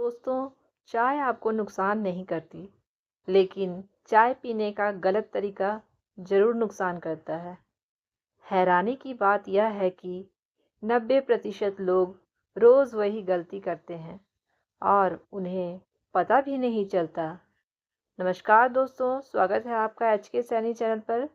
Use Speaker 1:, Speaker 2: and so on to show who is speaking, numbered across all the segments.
Speaker 1: दोस्तों, चाय आपको नुकसान नहीं करती, लेकिन चाय पीने का गलत तरीका ज़रूर नुकसान करता है। हैरानी की बात यह है कि 90% लोग रोज़ वही गलती करते हैं और उन्हें पता भी नहीं चलता। नमस्कार दोस्तों, स्वागत है आपका एच के सैनी चैनल पर।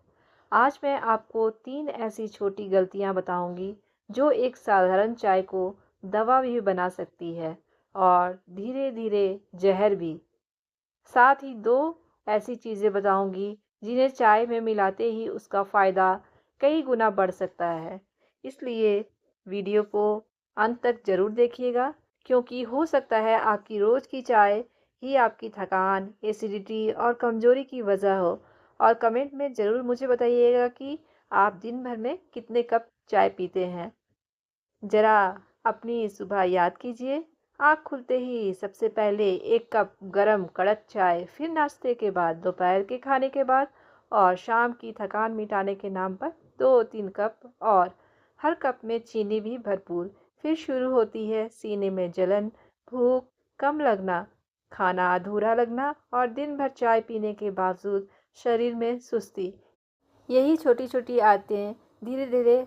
Speaker 1: आज मैं आपको 3 ऐसी छोटी गलतियां बताऊंगी जो एक साधारण चाय को दवा भी बना सकती है और धीरे-धीरे जहर भी। साथ ही 2 ऐसी चीज़ें बताऊंगी जिन्हें चाय में मिलाते ही उसका फ़ायदा कई गुना बढ़ सकता है। इसलिए वीडियो को अंत तक ज़रूर देखिएगा, क्योंकि हो सकता है आपकी रोज़ की चाय ही आपकी थकान, एसिडिटी और कमज़ोरी की वजह हो। और कमेंट में ज़रूर मुझे बताइएगा कि आप दिन भर में कितने कप चाय पीते हैं। ज़रा अपनी सुबह याद कीजिए। आँख खुलते ही सबसे पहले 1 कप गरम कड़क चाय, फिर नाश्ते के बाद, दोपहर के खाने के बाद और शाम की थकान मिटाने के नाम पर 2-3 कप, और हर कप में चीनी भी भरपूर। फिर शुरू होती है सीने में जलन, भूख कम लगना, खाना अधूरा लगना और दिन भर चाय पीने के बावजूद शरीर में सुस्ती। यही छोटी-छोटी आदतें धीरे-धीरे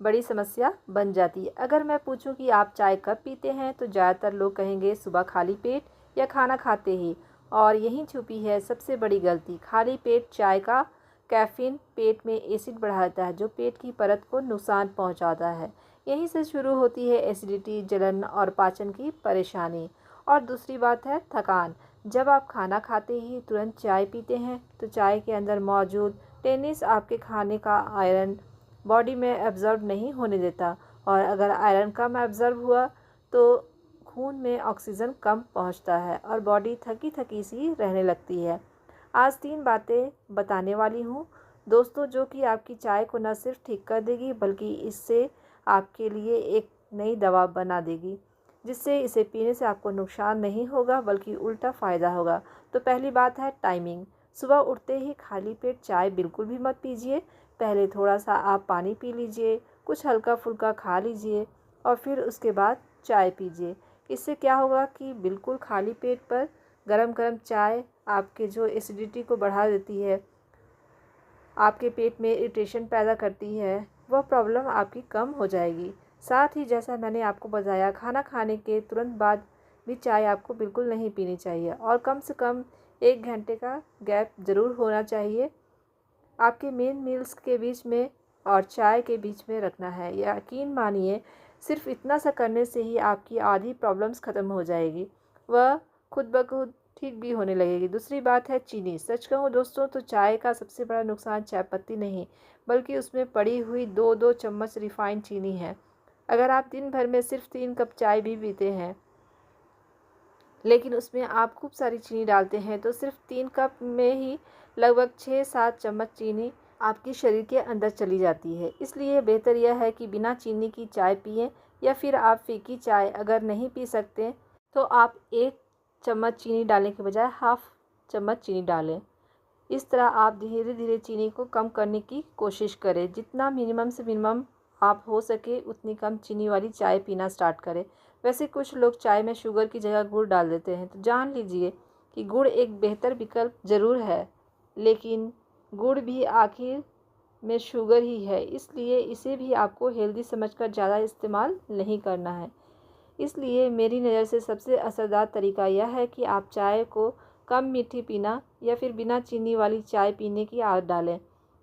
Speaker 1: बड़ी समस्या बन जाती है। अगर मैं पूछूं कि आप चाय कब पीते हैं, तो ज़्यादातर लोग कहेंगे सुबह खाली पेट या खाना खाते ही। और यहीं छुपी है सबसे बड़ी गलती। खाली पेट चाय का कैफ़ीन पेट में एसिड बढ़ाता है, जो पेट की परत को नुकसान पहुंचाता है। यहीं से शुरू होती है एसिडिटी, जलन और पाचन की परेशानी। और दूसरी बात है थकान। जब आप खाना खाते ही तुरंत चाय पीते हैं, तो चाय के अंदर मौजूद टेनिस आपके खाने का आयरन बॉडी में एब्जॉर्ब नहीं होने देता, और अगर आयरन कम एब्जॉर्ब हुआ तो खून में ऑक्सीजन कम पहुंचता है और बॉडी थकी थकी सी रहने लगती है। आज 3 बातें बताने वाली हूँ दोस्तों, जो कि आपकी चाय को न सिर्फ ठीक कर देगी, बल्कि इससे आपके लिए एक नई दवा बना देगी, जिससे इसे पीने से आपको नुकसान नहीं होगा बल्कि उल्टा फ़ायदा होगा। तो पहली बात है टाइमिंग। सुबह उठते ही खाली पेट चाय बिल्कुल भी मत पीजिए। पहले थोड़ा सा आप पानी पी लीजिए, कुछ हल्का फुल्का खा लीजिए और फिर उसके बाद चाय पीजिए। इससे क्या होगा कि बिल्कुल खाली पेट पर गरम गरम चाय आपके जो एसिडिटी को बढ़ा देती है, आपके पेट में इरिटेशन पैदा करती है, वह प्रॉब्लम आपकी कम हो जाएगी। साथ ही जैसा मैंने आपको बताया, खाना खाने के तुरंत बाद भी चाय आपको बिल्कुल नहीं पीनी चाहिए और कम से कम 1 घंटे का गैप ज़रूर होना चाहिए आपके मेन मील्स के बीच में और चाय के बीच में रखना है। यकीन मानिए, सिर्फ इतना सा करने से ही आपकी आधी प्रॉब्लम्स ख़त्म हो जाएगी, वह खुद ब खुद ठीक भी होने लगेगी। दूसरी बात है चीनी। सच कहूँ दोस्तों, तो चाय का सबसे बड़ा नुकसान चाय पत्ती नहीं, बल्कि उसमें पड़ी हुई 2-2 चम्मच रिफाइंड चीनी है। अगर आप दिन भर में सिर्फ 3 कप चाय भी पीते हैं, लेकिन उसमें आप खूब सारी चीनी डालते हैं, तो सिर्फ 3 कप में ही लगभग 6-7 चम्मच चीनी आपके शरीर के अंदर चली जाती है। इसलिए बेहतर यह है कि बिना चीनी की चाय पिएं, या फिर आप फीकी चाय अगर नहीं पी सकते, तो आप 1 चम्मच चीनी डालने के बजाय हाफ चम्मच चीनी डालें। इस तरह आप धीरे धीरे चीनी को कम करने की कोशिश करें। जितना मिनिमम से मिनिमम आप हो सके उतनी कम चीनी वाली चाय पीना स्टार्ट करें। वैसे कुछ लोग चाय में शुगर की जगह गुड़ डाल देते हैं, तो जान लीजिए कि गुड़ एक बेहतर विकल्प ज़रूर है, लेकिन गुड़ भी आखिर में शुगर ही है, इसलिए इसे भी आपको हेल्दी समझकर ज़्यादा इस्तेमाल नहीं करना है। इसलिए मेरी नज़र से सबसे असरदार तरीका यह है कि आप चाय को कम मीठी पीना या फिर बिना चीनी वाली चाय पीने की आदत डालें,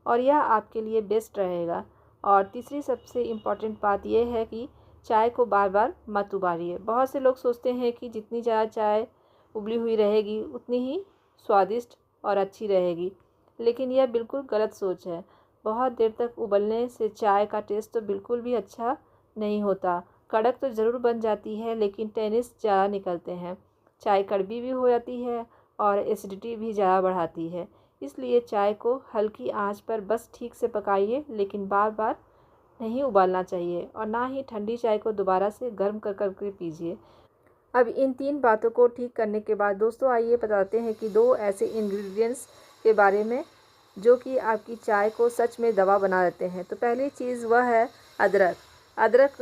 Speaker 1: और यह आपके लिए बेस्ट रहेगा। और तीसरी सबसे इम्पॉर्टेंट बात यह है कि चाय को बार बार मत उबालिए। बहुत से लोग सोचते हैं कि जितनी ज़्यादा चाय उबली हुई रहेगी उतनी ही स्वादिष्ट और अच्छी रहेगी, लेकिन यह बिल्कुल गलत सोच है। बहुत देर तक उबलने से चाय का टेस्ट तो बिल्कुल भी अच्छा नहीं होता। कड़क तो ज़रूर बन जाती है, लेकिन टेनिस ज़्यादा निकलते हैं। चाय कड़वी भी हो जाती है और एसिडिटी भी ज़्यादा बढ़ाती है। इसलिए चाय को हल्की आंच पर बस ठीक से पकाइए, लेकिन बार बार नहीं उबालना चाहिए, और ना ही ठंडी चाय को दोबारा से गर्म कर कर के पीजिए। अब इन 3 बातों को ठीक करने के बाद दोस्तों, आइए बताते हैं कि 2 ऐसे इंग्रेडिएंट्स के बारे में जो कि आपकी चाय को सच में दवा बना देते हैं। तो पहली चीज़ वह है अदरक। अदरक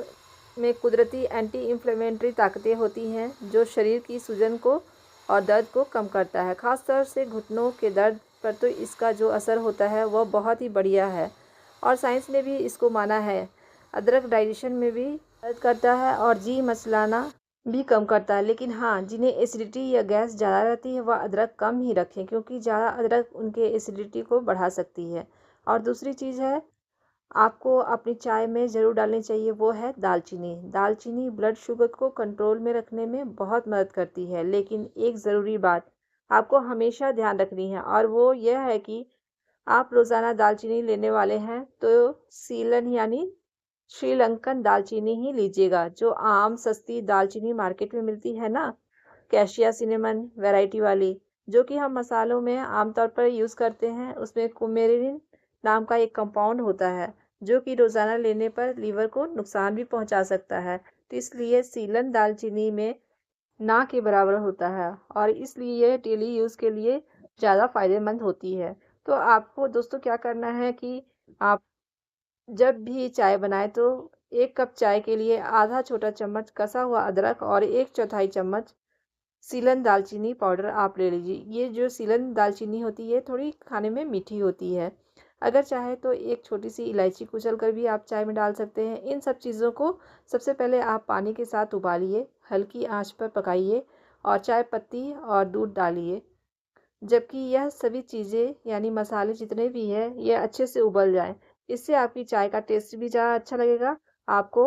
Speaker 1: में कुदरती एंटी इन्फ्लेमेटरी ताकतें होती हैं जो शरीर की सूजन को और दर्द को कम करता है। ख़ासतौर से घुटनों के दर्द पर तो इसका जो असर होता है वह बहुत ही बढ़िया है और साइंस ने भी इसको माना है। अदरक डाइजेशन में भी मदद करता है और जी मचलाना भी कम करता है। लेकिन हाँ, जिन्हें एसिडिटी या गैस ज़्यादा रहती है वह अदरक कम ही रखें, क्योंकि ज़्यादा अदरक उनके एसिडिटी को बढ़ा सकती है। और दूसरी चीज़ है, आपको अपनी चाय में ज़रूर डालनी चाहिए, वो है दालचीनी। दालचीनी ब्लड शुगर को कंट्रोल में रखने में बहुत मदद करती है। लेकिन एक ज़रूरी बात आपको हमेशा ध्यान रखनी है और वो यह है कि आप रोज़ाना दालचीनी लेने वाले हैं तो सीलन यानी श्रीलंकन दालचीनी ही लीजिएगा। जो आम सस्ती दालचीनी मार्केट में मिलती है ना, कैशिया सिनेमन वैरायटी वाली, जो कि हम मसालों में आमतौर पर यूज़ करते हैं, उसमें कुमेरिन नाम का एक कंपाउंड होता है जो कि रोज़ाना लेने पर लीवर को नुकसान भी पहुंचा सकता है। तो इसलिए सीलन दालचीनी में ना के बराबर होता है और इसलिए यह डेली यूज़ के लिए ज़्यादा फ़ायदेमंद होती है। तो आपको दोस्तों क्या करना है कि आप जब भी चाय बनाएं तो 1 कप चाय के लिए आधा छोटा चम्मच कसा हुआ अदरक और 1/4 चम्मच सीलन दालचीनी पाउडर आप ले लीजिए। ये जो सीलन दालचीनी होती है थोड़ी खाने में मीठी होती है। अगर चाहे तो एक छोटी सी इलायची कुचल कर भी आप चाय में डाल सकते हैं। इन सब चीज़ों को सबसे पहले आप पानी के साथ उबालिए, हल्की आंच पर पकाइए और चाय पत्ती और दूध डालिए। जबकि यह सभी चीज़ें यानी मसाले जितने भी हैं ये अच्छे से उबल जाएं। इससे आपकी चाय का टेस्ट भी ज़्यादा अच्छा लगेगा आपको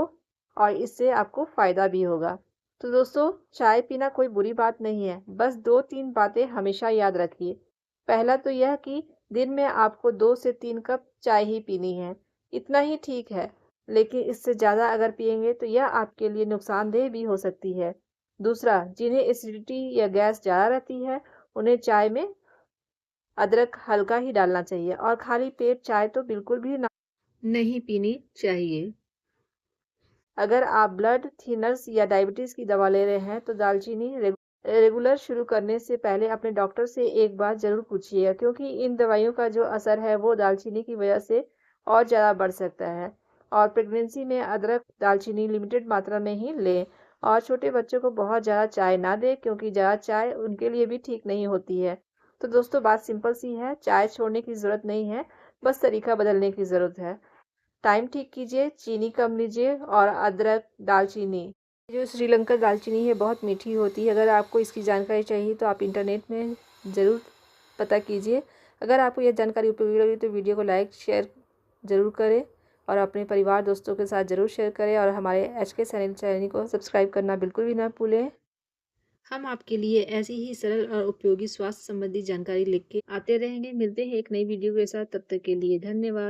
Speaker 1: और इससे आपको फ़ायदा भी होगा। तो दोस्तों, चाय पीना कोई बुरी बात नहीं है, बस 2-3 बातें हमेशा याद रखिए। पहला तो यह कि दिन में आपको 2 से 3 कप चाय ही पीनी है, इतना ही ठीक है। लेकिन इससे ज़्यादा अगर पिएंगे तो यह आपके लिए नुकसानदेह भी हो सकती है। दूसरा, जिन्हें एसिडिटी या गैस ज़्यादा रहती है उन्हें चाय में अदरक हल्का ही डालना चाहिए और खाली पेट चाय तो बिल्कुल भी नहीं पीनी चाहिए। अगर आप ब्लड थिनर्स या डायबिटीज़ की दवा ले रहे हैं तो दालचीनी रेगुलर शुरू करने से पहले अपने डॉक्टर से एक बार ज़रूर पूछिएगा, क्योंकि इन दवाइयों का जो असर है वो दालचीनी की वजह से और ज़्यादा बढ़ सकता है। और प्रेगनेंसी में अदरक दालचीनी लिमिटेड मात्रा में ही लें और छोटे बच्चों को बहुत ज़्यादा चाय ना दें, क्योंकि ज़्यादा चाय उनके लिए भी ठीक नहीं होती है। तो दोस्तों, बात सिंपल सी है, चाय छोड़ने की ज़रूरत नहीं है, बस तरीका बदलने की ज़रूरत है। टाइम ठीक कीजिए, चीनी कम लीजिए और अदरक, दालचीनी, जो श्रीलंका दालचीनी है बहुत मीठी होती है। अगर आपको इसकी जानकारी चाहिए तो आप इंटरनेट में ज़रूर पता कीजिए। अगर आपको यह जानकारी उपयोगी लगी तो वीडियो को लाइक शेयर ज़रूर करें और अपने परिवार दोस्तों के साथ ज़रूर शेयर करें और हमारे HK चैनल को सब्सक्राइब करना बिल्कुल भी ना भूलें। हम आपके लिए ऐसी ही सरल और उपयोगी स्वास्थ्य संबंधी जानकारी लेके आते रहेंगे। मिलते हैं एक नई वीडियो के साथ, तब तक के लिए धन्यवाद।